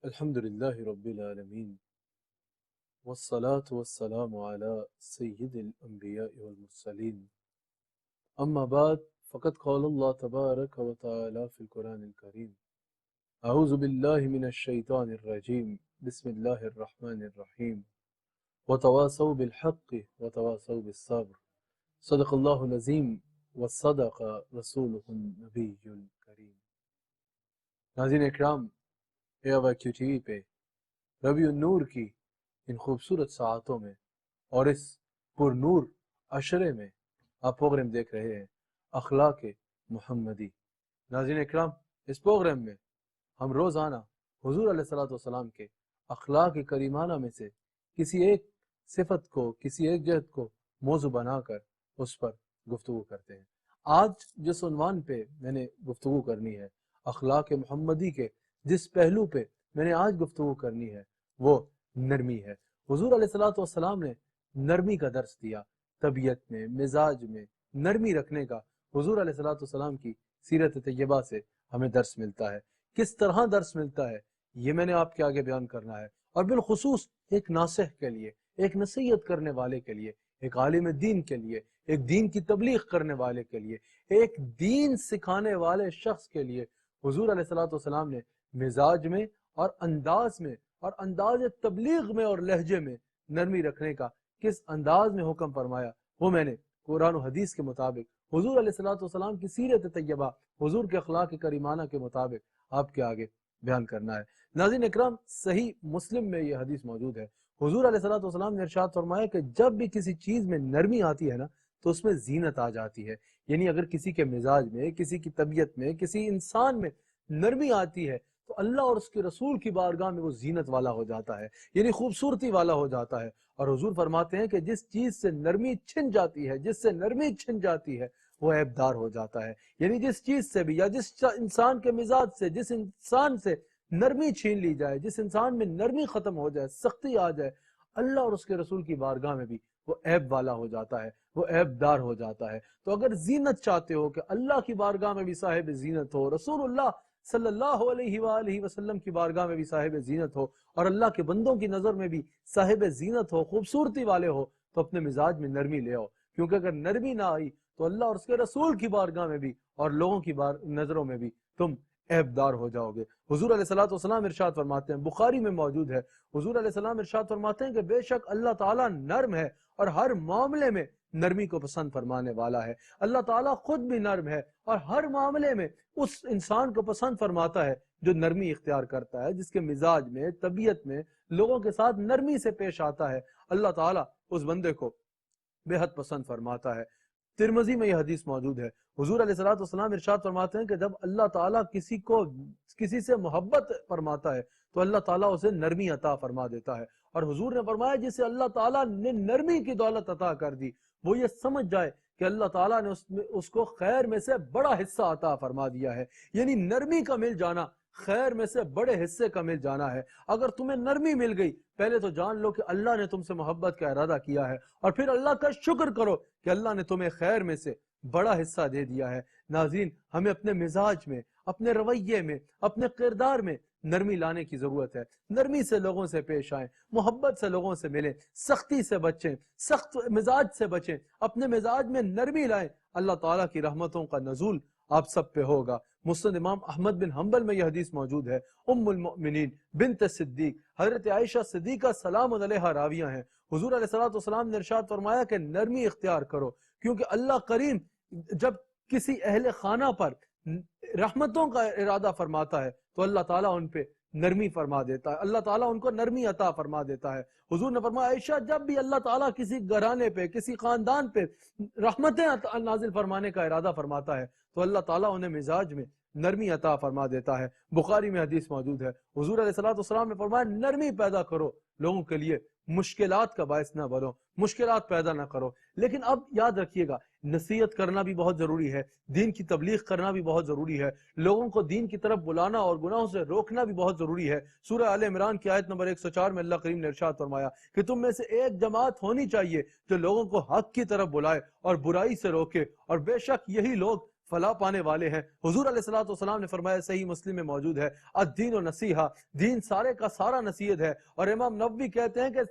الحمد لله رب العالمين والصلاة والسلام على سيد الأنبياء والمرسلين أما بعد فقد قال الله تبارك وتعالى في القرآن الكريم أعوذ بالله من الشيطان الرجيم بسم الله الرحمن الرحيم وتواصوا بالحق وتواصوا بالصبر صدق الله العظيم وصدق رسوله النبي الكريم. ناظرین اکرام، AYQ TV پہ ربیع النور کی ان خوبصورت ساعتوں میں اور اس پر نور عشرے میں آپ پروگرام دیکھ رہے ہیں اخلاق محمدی. ناظرین اکرام، اس پروگرام میں ہم روزانہ حضور علیہ السلام کے اخلاق کریمانہ میں سے کسی ایک صفت کو، کسی ایک جہت کو موضوع بنا کر اس پر گفتگو کرتے ہیں. آج جس عنوان پہ میں نے گفتگو کرنی ہے، اخلاق محمدی کے جس پہلو پہ میں نے آج گفتگو کرنی ہے، وہ نرمی ہے. حضور علیہ السلام نے نرمی کا درس دیا. طبیعت میں، مزاج میں نرمی رکھنے کا حضور علیہ السلام کی سیرت طیبہ سے ہمیں درس ملتا ہے. کس طرح درس ملتا ہے یہ میں نے آپ کے آگے بیان کرنا ہے، اور بالخصوص ایک ناصح کے لیے، ایک نصیحت کرنے والے کے لیے، ایک عالم دین کے لیے، ایک دین کی تبلیغ کرنے والے کے لیے، ایک دین سکھانے والے شخص کے لیے حضور علیہ السلام نے مزاج میں اور انداز میں اور انداز تبلیغ میں اور لہجے میں نرمی رکھنے کا کس انداز میں حکم فرمایا، وہ میں نے قرآن و حدیث کے مطابق حضور علیہ السلام کی سیرت طیبہ، حضور کے اخلاق کریمانہ کے مطابق آپ کے آگے بیان کرنا ہے. ناظرین اکرام، صحیح مسلم میں یہ حدیث موجود ہے. حضور علیہ السلام نے ارشاد فرمایا کہ جب بھی کسی چیز میں نرمی آتی ہے نا تو اس میں زینت آ جاتی ہے. یعنی اگر کسی کے مزاج میں، کسی کی طبیعت میں، کسی انسان میں نرمی آتی ہے تو اللہ اور اس کے رسول کی بارگاہ میں وہ زینت والا ہو جاتا ہے، یعنی خوبصورتی والا ہو جاتا ہے. اور حضور فرماتے ہیں کہ جس چیز سے نرمی چھن جاتی ہے، جس سے نرمی چھن جاتی ہے وہ عیبدار ہو جاتا ہے. یعنی جس چیز سے بھی یا جس انسان کے مزاج سے، جس انسان سے نرمی چھین لی جائے، جس انسان میں نرمی ختم ہو جائے، سختی آ جائے، اللہ اور اس کے رسول کی بارگاہ میں بھی وہ عیب والا ہو جاتا ہے، وہ عیب دار ہو جاتا ہے. تو اگر زینت چاہتے ہو کہ اللہ کی بارگاہ میں بھی صاحب زینت ہو، رسول اللہ صلی اللہ علیہ وآلہ وسلم کی بارگاہ میں بھی صاحب زینت ہو، اور اللہ کے بندوں کی نظر میں بھی صاحب زینت ہو، خوبصورتی والے ہو، تو اپنے مزاج میں نرمی لے آؤ. کیونکہ اگر نرمی نہ آئی تو اللہ اور اس کے رسول کی بارگاہ میں بھی اور لوگوں کی نظروں میں بھی تم عیبدار ہو جاؤ گے. حضور علیہ السلام ارشاد فرماتے ہیں، بخاری میں موجود ہے، حضور علیہ السلام ارشاد فرماتے ہیں کہ بے شک اللہ تعالیٰ نرم ہے اور ہر معاملے میں نرمی کو پسند فرمانے والا ہے. اللہ تعالیٰ خود بھی نرم ہے اور ہر معاملے میں اس انسان کو پسند فرماتا ہے جو نرمی اختیار کرتا ہے، جس کے مزاج میں، طبیعت میں لوگوں کے ساتھ نرمی سے پیش آتا ہے. اللہ تعالیٰ اس بندے کو بے حد پسند فرماتا ہے. ترمذی میں یہ حدیث موجود ہے. حضور علیہ السلام ارشاد فرماتے ہیں کہ جب اللہ تعالیٰ کسی سے محبت فرماتا ہے تو اللہ تعالیٰ اسے نرمی عطا فرما دیتا ہے. اور حضور نے فرمایا جسے اللہ تعالیٰ نے نرمی کی دولت عطا کر دی، وہ یہ سمجھ جائے کہ اللہ تعالیٰ نے اس کو خیر میں سے بڑا حصہ عطا فرما دیا ہے. یعنی نرمی کا مل جانا خیر میں سے بڑے حصے کا مل جانا ہے. اگر تمہیں نرمی مل گئی، پہلے تو جان لو کہ اللہ نے تم سے محبت کا ارادہ کیا ہے، اور پھر اللہ کا شکر کرو کہ اللہ نے تمہیں خیر میں سے بڑا حصہ دے دیا ہے. ناظرین، ہمیں اپنے مزاج میں، اپنے رویے میں، اپنے کردار میں نرمی لانے کی ضرورت ہے. نرمی سے لوگوں سے پیش آئیں، محبت سے لوگوں سے ملیں، سختی سے بچیں، سخت مزاج سے بچیں، اپنے مزاج میں نرمی لائیں. اللہ تعالیٰ کی رحمتوں کا نزول آپ سب پہ ہوگا. مسند امام احمد بن حنبل میں یہ حدیث موجود ہے. ام المؤمنین بنت صدیق حضرت عائشہ صدیقہ سلام علیہا راویہ ہیں. حضور علیہ السلام نے ارشاد فرمایا کہ نرمی اختیار کرو، کیونکہ اللہ کریم جب کسی اہل خانہ پر رحمتوں کا ارادہ فرماتا ہے تو اللہ تعالیٰ ان پہ نرمی فرما دیتا ہے، اللہ تعالیٰ ان کو نرمی عطا فرما دیتا ہے. حضور نے فرمایا عائشہ، جب بھی اللہ تعالیٰ کسی گھرانے پہ، کسی خاندان پہ رحمتیں نازل فرمانے کا ارادہ فرماتا ہے تو اللہ تعالیٰ انہیں مزاج میں نرمی عطا فرما دیتا ہے. بخاری میں حدیث موجود ہے. حضور علیہ السلام نے فرمایا نرمی پیدا کرو، لوگوں کے لیے مشکلات کا باعث نہ بنو، مشکلات پیدا نہ کرو. لیکن اب یاد رکھیے گا، نصیحت کرنا بھی بہت ضروری ہے، دین کی تبلیغ کرنا بھی بہت ضروری ہے، لوگوں کو دین کی طرف بلانا اور گناہوں سے روکنا بھی بہت ضروری ہے. سورہ آل عمران کی آیت نمبر 104 میں اللہ کریم نے ارشاد فرمایا کہ تم میں سے ایک جماعت ہونی چاہیے جو لوگوں کو حق کی طرف بلائے اور برائی سے روکے، اور بے شک یہی لوگ فلاح پانے والے ہیں۔ حضور علیہ الصلوۃ والسلام نے فرمایا، صحیح مسلم میں موجود ہے، الدین و نصیحہ، دین سارے کا سارا نصیحت ہے۔ اور امام نووی کہتے ہیں کہ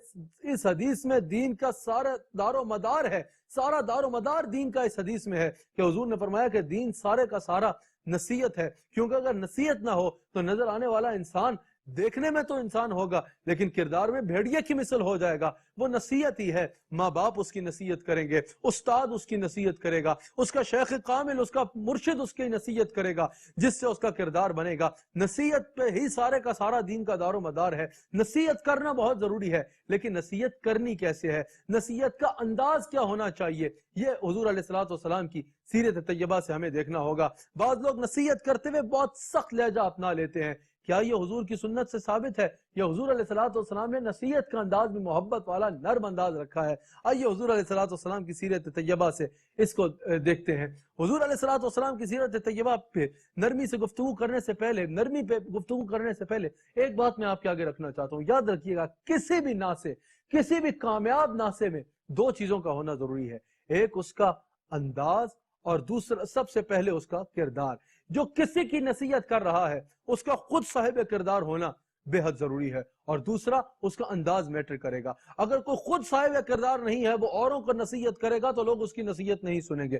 اس حدیث میں دین کا سارا دار و مدار ہے، سارا دار و مدار دین کا اس حدیث میں ہے کہ حضور نے فرمایا کہ دین سارے کا سارا نصیحت ہے، کیونکہ اگر نصیحت نہ ہو تو نظر آنے والا انسان دیکھنے میں تو انسان ہوگا لیکن کردار میں بھیڑیے کی مثل ہو جائے گا۔ وہ نصیحت ہی ہے، ماں باپ اس کی نصیحت کریں گے، استاد اس کی نصیحت کرے گا، اس کا شیخ کامل، اس کا مرشد اس کی نصیحت کرے گا، جس سے اس کا کردار بنے گا۔ نصیحت پہ ہی سارے کا سارا دین کا دار و مدار ہے۔ نصیحت کرنا بہت ضروری ہے، لیکن نصیحت کرنی کیسے ہے، نصیحت کا انداز کیا ہونا چاہیے، یہ حضور علیہ الصلوۃ والسلام کی سیرت طیبہ سے ہمیں دیکھنا ہوگا۔ بعض لوگ نصیحت کرتے ہوئے بہت سخت لہجہ اپنا لیتے ہیں، کیا یہ حضور کی سنت سے ثابت ہے؟ یہ حضور علیہ الصلوۃ والسلام نے نصیحت کا انداز بھی محبت والا نرم انداز رکھا ہے۔ آئیے حضور علیہ الصلوۃ والسلام کی سیرت طیبہ سے اس کو دیکھتے ہیں۔ حضور علیہ الصلوۃ والسلام کی سیرت طیبہ پہ نرمی سے گفتگو کرنے سے پہلے، نرمی پہ گفتگو کرنے سے پہلے ایک بات میں آپ کے آگے رکھنا چاہتا ہوں، یاد رکھیے گا، کسی بھی ناسے، کسی بھی کامیاب ناسے میں دو چیزوں کا ہونا ضروری ہے، ایک اس کا انداز اور دوسرا سب سے پہلے اس کا کردار۔ جو کسی کی نصیحت کر رہا ہے اس کا خود صاحب کردار ہونا بے حد ضروری ہے، اور دوسرا اس کا انداز میٹر کرے گا۔ اگر کوئی خود صاحب کردار نہیں ہے، وہ اوروں کو نصیحت کرے گا تو لوگ اس کی نصیحت نہیں سنیں گے۔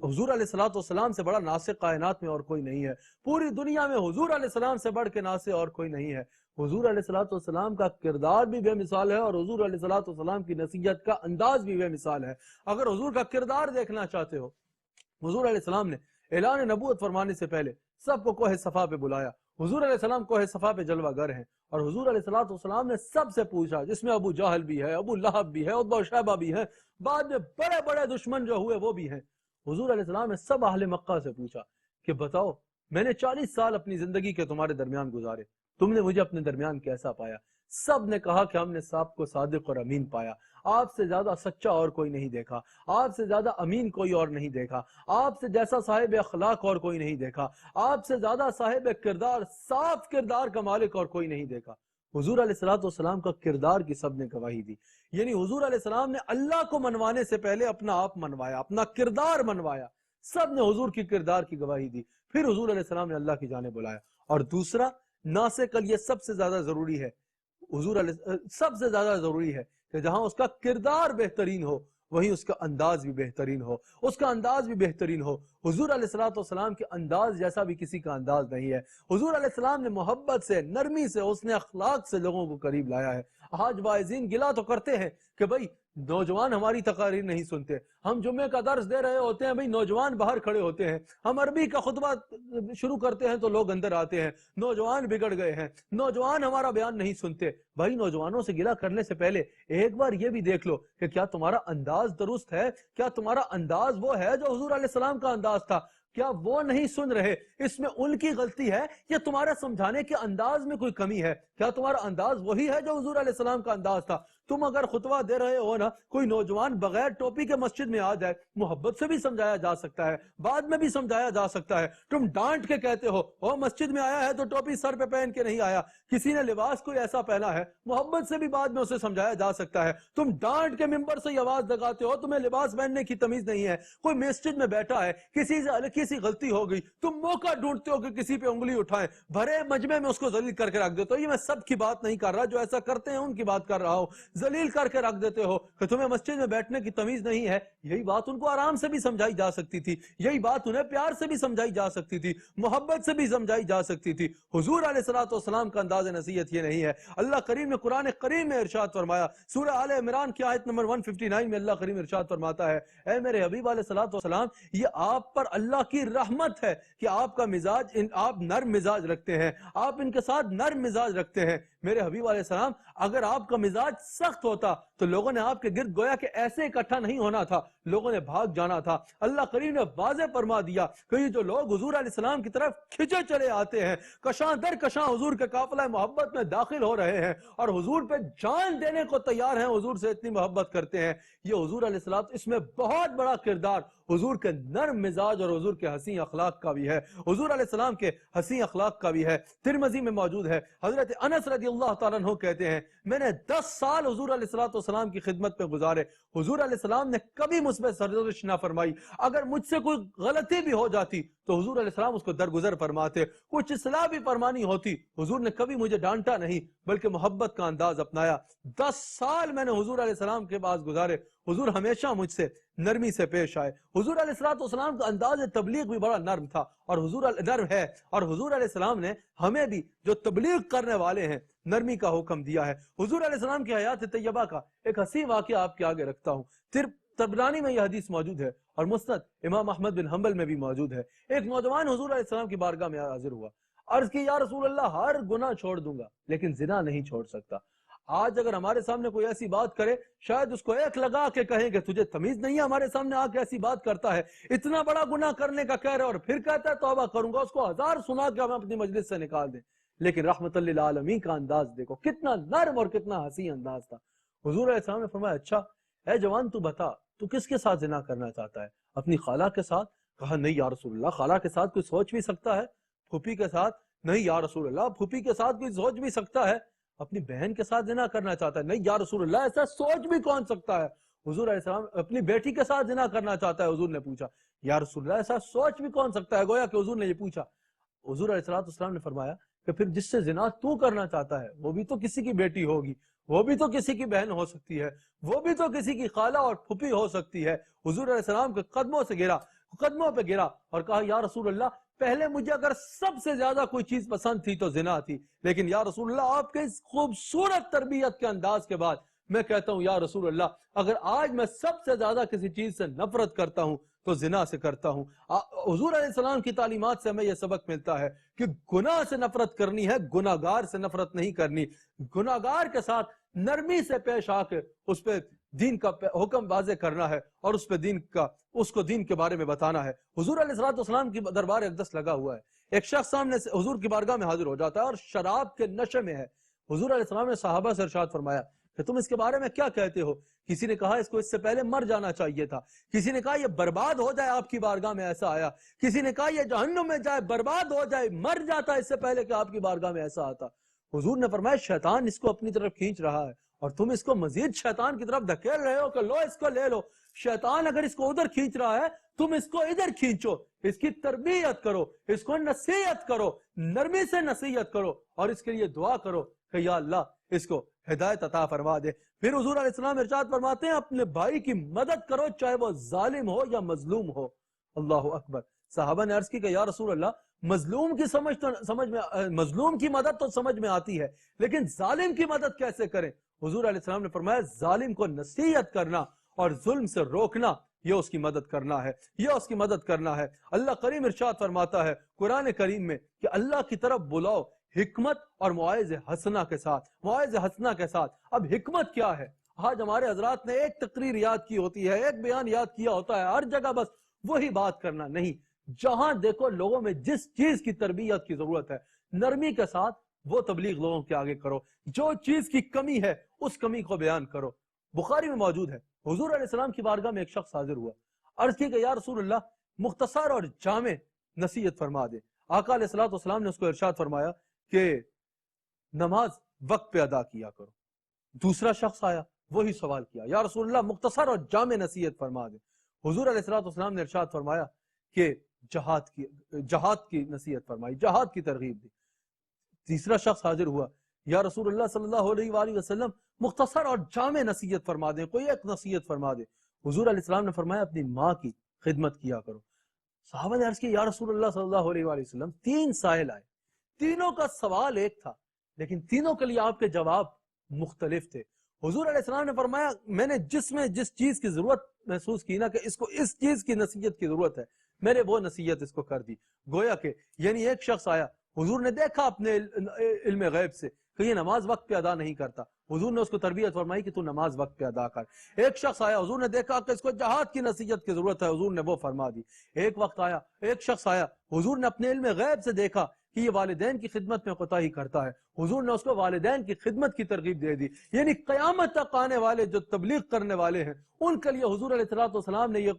حضور علیہ الصلوۃ والسلام سے بڑا ناصح کائنات میں اور کوئی نہیں ہے، پوری دنیا میں حضور علیہ السلام سے بڑھ کے ناصح اور کوئی نہیں ہے۔ حضور علیہ الصلوۃ والسلام کا کردار بھی بے مثال ہے اور حضور علیہ الصلوۃ والسلام کی نصیحت کا انداز بھی بے مثال ہے۔ اگر حضور کا کردار دیکھنا چاہتے ہو، حضور علیہ السلام نے اعلان نبوت فرمانے سے پہلے سب کو کوہ صفا پہ بلایا۔ حضور علیہ السلام کوہ صفا پہ جلوہ گر ہیں، اور حضور علیہ الصلوۃ والسلام نے سب سے پوچھا، جس میں ابو جہل بھی ہے، ابو لہب بھی ہے، عتبہ و شیبہ بھی ہے، بعد میں بڑے بڑے دشمن جو ہوئے وہ بھی ہیں۔ حضور علیہ السلام نے سب اہل مکہ سے پوچھا کہ بتاؤ، میں نے 40 سال اپنی زندگی کے تمہارے درمیان گزارے، تم نے مجھے اپنے درمیان کیسا پایا؟ سب نے کہا کہ ہم نے صاحب کو صادق اور امین پایا، آپ سے زیادہ سچا اور کوئی نہیں دیکھا، آپ سے زیادہ امین کوئی اور نہیں دیکھا، آپ سے جیسا صاحب اخلاق اور کوئی نہیں دیکھا، آپ سے زیادہ صاحب کردار، صاف کردار کا مالک اور کوئی نہیں دیکھا۔ حضور علیہ الصلوۃ والسلام کا کردار کی سب نے گواہی دی، یعنی حضور علیہ السلام نے اللہ کو منوانے سے پہلے اپنا آپ منوایا، اپنا کردار منوایا، سب نے حضور کی کردار کی گواہی دی، پھر حضور علیہ السلام نے اللہ کی جانب بلایا۔ اور دوسرا ناصح کے لیے سب سے زیادہ ضروری ہے، حضور علیہ سب سے زیادہ ضروری ہے کہ جہاں اس کا کردار بہترین ہو وہیں اس کا انداز بھی بہترین ہو، اس کا انداز بھی بہترین ہو۔ حضور علیہ الصلوۃ والسلام کے انداز جیسا بھی کسی کا انداز نہیں ہے۔ حضور علیہ السلام نے محبت سے، نرمی سے، حسن اخلاق سے لوگوں کو قریب لایا ہے۔ آج واعظین گلہ تو کرتے ہیں کہ بھائی نوجوان ہماری تقاریر نہیں سنتے، ہم جمعے کا درس دے رہے ہوتے ہیں، بھائی نوجوان باہر کھڑے ہوتے ہیں، ہم عربی کا خطبہ شروع کرتے ہیں تو لوگ اندر آتے ہیں، نوجوان بگڑ گئے ہیں، نوجوان ہمارا بیان نہیں سنتے۔ بھائی نوجوانوں سے گلہ کرنے سے پہلے ایک بار یہ بھی دیکھ لو کہ کیا تمہارا انداز درست ہے، کیا تمہارا انداز وہ ہے جو حضور علیہ السلام کا انداز تھا؟ کیا وہ نہیں سن رہے؟ اس میں ان کی غلطی ہے یا تمہارے سمجھانے کے انداز میں کوئی کمی ہے؟ کیا تمہارا انداز وہی ہے جو حضور علیہ السلام کا انداز تھا؟ تم اگر خطبہ دے رہے ہو نا، کوئی نوجوان بغیر ٹوپی کے مسجد میں آ جائے، محبت سے بھی سمجھایا جا سکتا ہے، بعد میں بھی سمجھایا جا سکتا ہے۔ تم ڈانٹ کے کہتے ہو وہ مسجد میں آیا ہے تو ٹوپی سر پہ پہن کے نہیں آیا، کسی نے لباس کوئی ایسا پہنا ہے، محبت سے بھی بعد میں اسے سمجھایا جا سکتا ہے۔ تم ڈانٹ کے ممبر سے آواز لگاتے ہو، تمہیں لباس پہننے کی تمیز نہیں ہے، کوئی مسجد میں بیٹھا ہے، کسی سے ہلکی سی غلطی ہو گئی، تم موقع ڈھونڈتے ہو کہ کسی پہ انگلی اٹھائیں، بھرے مجمع میں اس کو ذلیل کر کے رکھ دیتے ہو۔ یہ میں سب کی بات نہیں کر رہا، جو ایسا کرتے ہیں ان کی بات کر رہا ہوں۔ ذلیل کر کے رکھ دیتے ہو کہ تمہیں مسجد میں بیٹھنے کی تمیز نہیں ہے۔ یہی بات ان کو آرام سے بھی سمجھائی جا سکتی تھی، یہی بات انہیں پیار سے بھی سمجھائی جا سکتی تھی، محبت سے بھی سمجھائی جا سکتی تھی۔ حضور علیہ الصلوۃ والسلام کا انداز نصیحت یہ نہیں ہے۔ اللہ کریم نے قرآن کریم میں ارشاد فرمایا، سورہ آل عمران کی آیت نمبر 159 میں اللہ کریم ارشاد فرماتا ہے، اے میرے حبیب علیہ الصلوۃ والسلام، یہ آپ پر اللہ کی رحمت ہے کہ آپ کا مزاج، آپ نرم مزاج رکھتے ہیں، آپ ان کے ساتھ نرم مزاج رکھتے ہیں۔ میرے حبیب علیہ السلام، اگر آپ کا مزاج سخت ہوتا تو لوگوں نے آپ کے گرد گویا کہ ایسے اکٹھا نہیں ہونا تھا، لوگوں نے بھاگ جانا تھا۔ اللہ کریم نے واضح فرما دیا کہ یہ جو لوگ حضور علیہ السلام کی طرف کھچے چلے آتے ہیں، کشاں در کشاں حضور کے قافلہ محبت میں داخل ہو رہے ہیں اور حضور پہ جان دینے کو تیار ہیں، حضور سے اتنی محبت کرتے ہیں، یہ حضور علیہ السلام، اس میں بہت بڑا کردار حضور کے نرم مزاج اور حضور کے حسین اخلاق کا بھی ہے، حضور علیہ السلام کے حسین اخلاق کا بھی ہے۔ ترمذی میں موجود ہے، حضرت انس رضی اللہ تعالیٰ عنہ کہتے ہیں، میں نے 10 سال حضور علیہ السلام کی خدمت میں گزارے، حضور علیہ السلام نے کبھی مجھ پہ سرزنش نہ فرمائی. اگر مجھ سے کوئی غلطی بھی ہو جاتی تو حضور علیہ السلام اس کو درگزر فرماتے. کچھ اصلاح بھی فرمانی ہوتی حضور نے کبھی مجھے ڈانٹا نہیں بلکہ محبت کا انداز اپنایا. 10 سال میں نے حضور علیہ السلام کے پاس گزارے. حضور ہمیشہ مجھ سے نرمی سے پیش آئے. حضور علیہ السلام کا انداز تبلیغ بھی بڑا نرم تھا اور حضور نرم ہے, اور حضور علیہ السلام نے ہمیں بھی جو تبلیغ کرنے والے ہیں نرمی کا حکم دیا ہے. حضور علیہ السلام کی حیات طیبہ کا ایک حسین واقعہ آپ کے آگے رکھتا ہوں. طبرانی میں یہ حدیث موجود ہے اور مسند امام احمد بن حنبل میں بھی موجود ہے. ایک نوجوان حضور علیہ السلام کی بارگاہ میں حاضر ہوا. عرض کی یا رسول اللہ ہر گناہ چھوڑ دوں گا لیکن زنا نہیں چھوڑ سکتا. آج اگر ہمارے سامنے کوئی ایسی بات کرے شاید اس کو ایک لگا کے کہیں کہ تجھے تمیز نہیں ہے, ہمارے سامنے آ کے ایسی بات کرتا ہے, اتنا بڑا گناہ کرنے کا کہہ رہے اور پھر کہتا ہے توبہ کروں گا. اس کو 1000 سنا کے ہمیں اپنی مجلس سے نکال دیں. لیکن رحمت للعالمین کا انداز دیکھو کتنا نرم اور کتنا حسین انداز تھا. حضور علیہ السلام نے فرمایا اچھا اے جوان تو بتا تو کس کے ساتھ زنا کرنا چاہتا ہے؟ اپنی خالہ کے ساتھ؟ کہا نہیں یا رسول اللہ, خالہ کے ساتھ کوئی سوچ بھی سکتا ہے؟ پھوپھی کے ساتھ؟ نہیں یا رسول اللہ, پھوپھی کے ساتھ کوئی سوچ بھی سکتا ہے؟ اپنی بہن کے ساتھ زنا کرنا چاہتا ہے؟ نہیں یا رسول اللہ, ایسا سوچ بھی کون سکتا ہے؟ حضور علیہ السلام اپنی بیٹی کے ساتھ زنا کرنا چاہتا ہے؟ حضور نے پوچھا یا رسول اللہ ایسا سوچ بھی کون سکتا ہے؟ گویا کہ حضور نے یہ پوچھا. حضور علیہ السلام نے فرمایا کہ پھر جس سے زنا تو کرنا چاہتا ہے وہ بھی تو کسی کی بیٹی ہوگی, وہ بھی تو کسی کی بہن ہو سکتی ہے, وہ بھی تو کسی کی خالہ اور پھوپھی ہو سکتی ہے. حضور علیہ السلام کے قدموں پہ گرا اور کہا یا رسول اللہ پہلے مجھے اگر سب سے زیادہ کوئی چیز پسند تھی تو زنا تھی, لیکن یا رسول اللہ آپ کے اس خوبصورت تربیت کے انداز کے بعد میں کہتا ہوں یا رسول اللہ اگر آج میں سب سے زیادہ کسی چیز سے نفرت کرتا ہوں تو زنا سے کرتا ہوں. حضور علیہ السلام کی تعلیمات سے ہمیں یہ سبق ملتا ہے کہ گناہ سے نفرت کرنی ہے, گناہگار سے نفرت نہیں کرنی. گناہگار کے ساتھ نرمی سے پیش آ کے اس پہ دین کا حکم واضح کرنا ہے اور اس کو دین کے بارے میں بتانا ہے. حضور علیہ السلام کی دربار اقدس لگا ہوا ہے. ایک شخص سامنے سے حضور کی بارگاہ میں حاضر ہو جاتا ہے اور شراب کے نشے میں ہے. حضور علیہ السلام نے صحابہ سے ارشاد فرمایا کہ تم اس کے بارے میں کیا کہتے ہو؟ کسی نے کہا اس کو اس سے پہلے مر جانا چاہیے تھا, کسی نے کہا یہ برباد ہو جائے آپ کی بارگاہ میں ایسا آیا, کسی نے کہا یہ جہنم میں جائے برباد ہو جائے مر جاتا اس سے پہلے کہ آپ کی بارگاہ میں ایسا آتا. حضور نے فرمایا شیطان اس کو اپنی طرف کھینچ رہا ہے اور تم اس کو مزید شیطان کی طرف دھکیل رہے ہو کہ لو اس کو لے لو. شیطان اگر اس کو ادھر کھینچ رہا ہے تم اس کو ادھر کھینچو, اس کی تربیت کرو, اس کو نصیحت کرو, نرمی سے نصیحت کرو اور اس کے لیے دعا کرو کہ یا اللہ اس کو ہدایت عطا فرما دے. پھر حضور علیہ السلام ارشاد فرماتے ہیں اپنے بھائی کی مدد کرو چاہے وہ ظالم ہو یا مظلوم ہو. اللہ اکبر. صحابہ نے عرض کی کہ یا رسول اللہ مظلوم کی مدد تو سمجھ میں آتی ہے لیکن ظالم کی مدد کیسے کریں؟ حضور علیہ السلام نے فرمایا ظالم کو نصیحت کرنا اور ظلم سے روکنا یہ اس کی مدد کرنا ہے, یہ اس کی مدد کرنا ہے. اللہ کریم ارشاد فرماتا ہے قرآن کریم میں کہ اللہ کی طرف بلاؤ حکمت اور موعظ حسنہ کے ساتھ. اب حکمت کیا ہے؟ آج ہمارے حضرات نے ایک تقریر یاد کی ہوتی ہے, ایک بیان یاد کیا ہوتا ہے, ہر جگہ بس وہی بات کرنا نہیں. جہاں دیکھو لوگوں میں جس چیز کی تربیت کی ضرورت ہے نرمی کے ساتھ وہ تبلیغ لوگوں کے آگے کرو. جو چیز کی کمی ہے اس کمی کو بیان کرو. بخاری میں موجود ہے حضور علیہ السلام کی بارگاہ میں ایک شخص حاضر ہوا, عرض کی کہ یا رسول اللہ مختصر اور جامع نصیحت فرما دے. آقا علیہ السلام نے اس کو ارشاد فرمایا کہ نماز وقت پہ ادا کیا کرو. دوسرا شخص آیا وہی سوال کیا یا رسول اللہ مختصر اور جامع نصیحت فرما دے. حضور علیہ السلام نے ارشاد فرمایا کہ جہاد کی نصیحت فرمائی, جہاد کی ترغیب دی. تیسرا شخص حاضر ہوا یا رسول اللہ صلی اللہ علیہ وآلہ وسلم مختصر اور جامع نصیحت فرما دیں, کوئی ایک نصیحت فرما دے. حضور علیہ السلام نے فرمایا اپنی ماں کی خدمت کیا کرو. صحابہ نے عرض کی یا رسول اللہ صلی اللہ علیہ وآلہ وسلم 3 سائل آئے, تینوں کا سوال ایک تھا لیکن تینوں کے لیے آپ کے جواب مختلف تھے. حضور علیہ السلام نے فرمایا میں نے جس چیز کی ضرورت محسوس کی نا کہ اس کو اس چیز کی نصیحت کی ضرورت ہے میں نے وہ نصیحت اس کو کر دی. گویا کہ یعنی ایک شخص آیا حضور نے دیکھا اپنے علم غیب سے کہ یہ نماز وقت پہ ادا نہیں کرتا, حضور نے اس کو تربیت فرمائی کہ تو نماز وقت پہ ادا کر. ایک شخص آیا حضور نے دیکھا کہ اس کو جہاد کی نصیحت کی ضرورت ہے, حضور نے وہ فرما دی. ایک شخص آیا حضور نے اپنے علم غیب سے دیکھا کہ یہ والدین کی خدمت میں کوتاہی کرتا ہے, حضور نے اس کو والدین کی خدمت کی ترغیب دے دی. یعنی قیامت تک آنے والے جو تبلیغ کرنے والے ہیں ان کے لیے حضور علیہ السلام نے یہ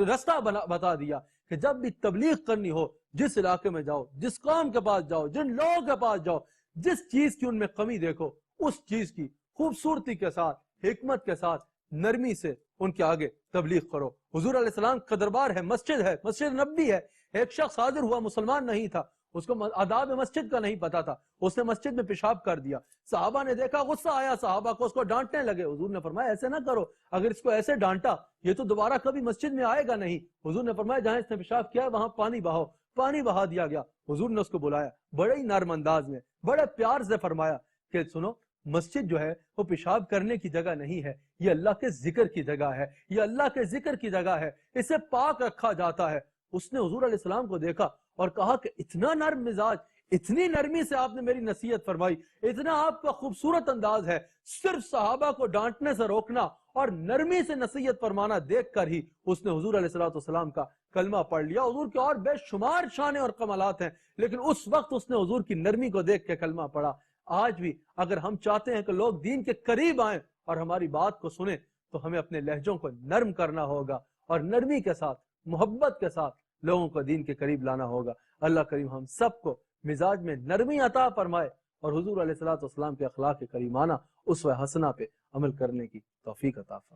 رستہ بتا دیا کہ جب بھی تبلیغ کرنی ہو جس علاقے میں جاؤ, جس قوم کے پاس جاؤ, جن لوگوں کے پاس جاؤ, جس چیز کی ان میں کمی دیکھو اس چیز کی خوبصورتی کے ساتھ, حکمت کے ساتھ, نرمی سے ان کے آگے تبلیغ کرو. حضور علیہ السلام کا دربار ہے، مسجد نبوی ہے. ایک شخص حاضر ہوا، مسلمان نہیں تھا، اس کو آداب مسجد کا نہیں پتا تھا، اس نے مسجد میں پیشاب کر دیا. صحابہ نے دیکھا، غصہ آیا صحابہ کو، اس کو ڈانٹنے لگے. حضور نے فرمایا ایسے نہ کرو، اگر اس کو ایسے ڈانٹا یہ تو دوبارہ کبھی مسجد میں آئے گا نہیں. حضور نے فرمایا جہاں اس نے پیشاب کیا وہاں پانی بہاؤ. پانی بہا دیا گیا. حضور نے اس کو بلایا بڑے ہی نرم انداز میں، بڑے پیار سے فرمایا کہ سنو، مسجد جو ہے وہ پیشاب کرنے کی جگہ نہیں ہے، یہ اللہ کے ذکر کی جگہ ہے، یہ اللہ کے ذکر کی جگہ ہے، اسے پاک رکھا جاتا ہے. اس نے حضور علیہ السلام کو دیکھا اور کہا کہ اتنا نرم مزاج، اتنی نرمی سے آپ نے میری نصیحت فرمائی، اتنا آپ کا خوبصورت انداز ہے، صرف صحابہ کو ڈانٹنے سے روکنا اور نرمی سے نصیحت فرمانا دیکھ کر ہی اس نے حضور علیہ السلام کا کلمہ پڑھ لیا. حضور کے اور بے شمار شانیں اور کمالات ہیں، لیکن اس وقت اس نے حضور کی نرمی کو دیکھ کے کلمہ پڑھا. آج بھی اگر ہم چاہتے ہیں کہ لوگ دین کے قریب آئیں اور ہماری بات کو سنیں تو ہمیں اپنے لہجوں کو نرم کرنا ہوگا اور نرمی کے ساتھ، محبت کے ساتھ لوگوں کو دین کے قریب لانا ہوگا. اللہ کریم ہم سب کو مزاج میں نرمی عطا فرمائے اور حضور علیہ السلام کے اخلاق کریمانہ اسوہ حسنہ پہ عمل کرنے کی توفیق عطا فرمائے.